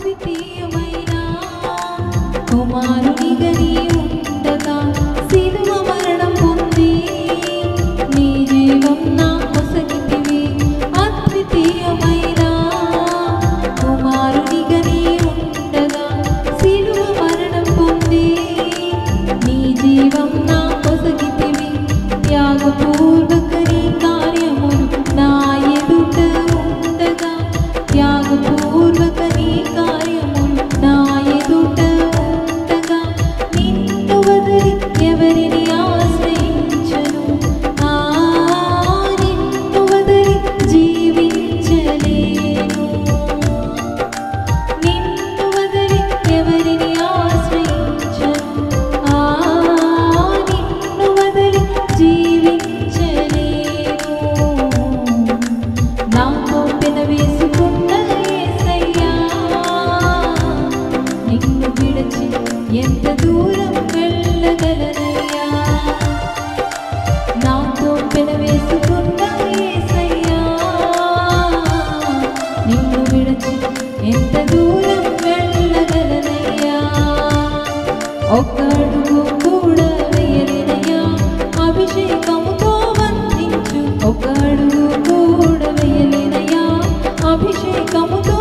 అద్వితీయమైన కుమారునిగా నీ ఉండగా సిలువ మరణం పొంది నీ జీవం నాకు పొసగితివి. అద్వితీయమైన కుమారునిగా నీ ఉండగా సిలువ మరణం పొంది నీ జీవం నాకు పొసగితివి. త్యాగపూర్వక నీ కార్యములు నా ఎదుట ఉండగా త్యాగపూర్వక నీ కార్యములు నా ఎదుట ఉండగా నిన్ను వదిలి ఎవరిని ఆశ్రయించను. నిన్ను వదిలి జీవించలేను. నిన్ను వదిలి ఎవరిని ఆశ్రయించను. నిన్ను వదిలి జీవించలేను. నాతో పెనవేసుకున్న యేసయ్యా నిన్ను విడిచి ఎంత దూరం వెళ్ళగలనయ్యా. నాతో పెనవేసుకున్న యేసయ్యా నిన్ను విడిచి ఎంత దూరం వెళ్ళగలనయ్యా. ఒక్క అడుగు కూడా వేయలేనయ్యా. అభిషేకముతో వందించు. ఒక్క అడుగు కూడా వేయలేనయ్యా. అభిషేకముతో